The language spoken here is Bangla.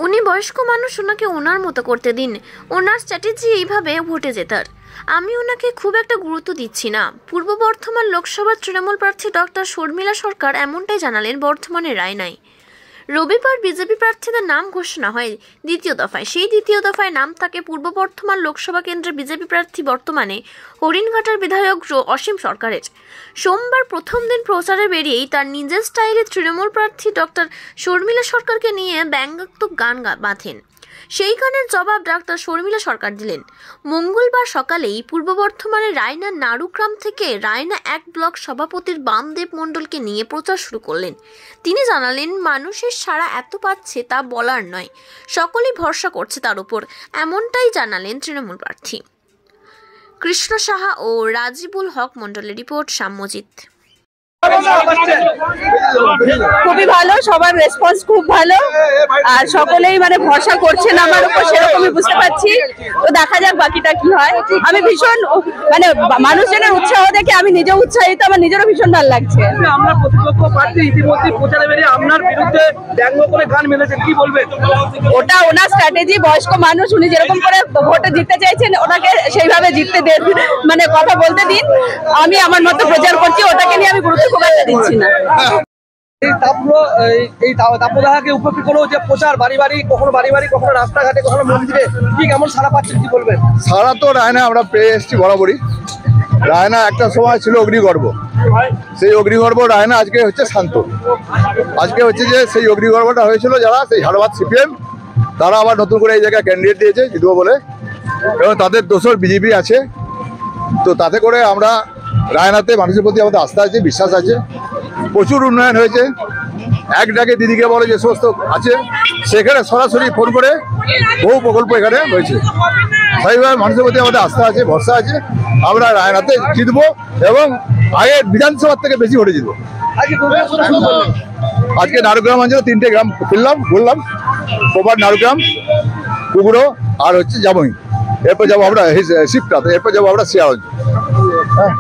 উনি বয়স্ক মানুষ, ওনাকে ওনার মতো করতে দিন। ওনার স্ট্র্যাটেজি এইভাবে ভোটে জেতার। আমি ওনাকে খুব একটা গুরুত্ব দিচ্ছি না। পূর্ব বর্ধমান লোকসভার তৃণমূল প্রার্থী ডক্টর শর্মিলা সরকার এমনটাই জানালেন বর্ধমানের রায়নায়। রবিবার বিজেপি প্রার্থীদের নাম ঘোষণা হয় দ্বিতীয় দফায়। সেই দ্বিতীয় দফায় নাম থাকে পূর্ব বর্ধমান লোকসভা কেন্দ্রের বিজেপি প্রার্থী বর্তমানে হরিণঘাটার বিধায়ক অসীম সরকারের। সোমবার প্রথম দিন প্রচারে বেরিয়েই তার নিজের স্টাইলে তৃণমূল প্রার্থী ডক্টর শর্মিলা সরকারকে নিয়ে ব্যঙ্গাত্মক গান বাঁধেন। সেই গানের জবাব ডক্টর শর্মিলা সরকার দিলেন। মঙ্গলবার সকালেই পূর্ব বর্ধমানের রায়না নাড়ুগ্রাম থেকে রায়না 1 ব্লক সভাপতির বামদেব মণ্ডলকে নিয়ে প্রচার শুরু করলেন। তিনি জানালেন, মানুষের সাড়া এত পাচ্ছে তা বলার নয়, সকলেই ভরসা করছে তার উপর। এমনটাই জানালেন তৃণমূল প্রার্থী। কৃষ্ণ সাহা ও রাজিবুল হক মণ্ডলের রিপোর্ট, সাম্যজিৎ। খুবই ভালো, সবার রেসপন্স খুব ভালো, আর সকলেই মানে ভরসা করছেন আমার উপর, সেরকমই বুঝতে পারছি। তো দেখা যাক বাকিটা কি হয়। আমি ভীষণ মানে মানুষজনের উৎসাহ দেখে আমি নিজেও উৎসাহিত, আমার নিজেরও ভীষণ ভালো লাগছে। আমরা প্রতিপক্ষ প্রার্থী ইতিমধ্যে প্রচারে বেরিয়ে আপনার বিরুদ্ধে ব্যঙ্গ করে গান মেলেছেন, কি বলবেন? ওটা ওনার স্ট্র্যাটেজি। বয়স্ক মানুষ, উনি যেরকম করে ভোটে জিততে চাইছেন ওনাকে সেইভাবে জিততে দেন, মানে কথা বলতে দিন। আমি আমার মতো প্রচার করছি, ওটাকে নিয়ে আমি গুরুত্ব খুব একটা দিচ্ছি না। এই তাপদাহকে উপেক্ষা করেও যে প্রচার বাড়ি বাড়ি, কখনো বাড়ি বাড়ি, কখনো রাস্তাঘাটে, কখনো মন্দিরে, কি কেমন সারা পাচ্ছেন, কি বলবেন? সারা তো রায়না আমরা পেয়ে এসেছি বরাবরই। রায়না একটা সময় ছিল অগ্নিগর্ভ, সেই অগ্নিগর্ভ রায়না আজকে হচ্ছে শান্ত। আজকে হচ্ছে যে সেই অগ্নিগর্ভটা হয়েছিল যারা সেই হারবাদ সিপিএম, তারা আবার নতুন করে এই জায়গায় ক্যান্ডিডেট দিয়েছে জিতবো বলে, এবং তাদের দোসর বিজেপি আছে। তো তাতে করে আমরা রায়নাতে মানুষের প্রতি আমাদের আস্থা আছে, বিশ্বাস আছে। প্রচুর উন্নয়ন হয়েছে। এক ডাকে দিদিকে বলে যে সমস্ত আছে, সেখানে সরাসরি ফোন করে বহু প্রকল্প এখানে হয়েছে। সেইভাবে মানুষের প্রতি আমাদের আস্থা আছে, ভরসা আছে। আমরা রায়নাতে জিতবো এবং আগের বিধানসভার থেকে বেশি ভোটে জিতবো। আজকে নাড়ুগ্রাম অঞ্চলে 3টে গ্রাম বললাম, প্রপার নাড়ুগ্রাম, কুকুরো আর হচ্ছে জামুই। এরপর যাবো আমরা শিবটাতে, এরপর যাবো আমরা শিয়াগঞ্জ। হ্যাঁ।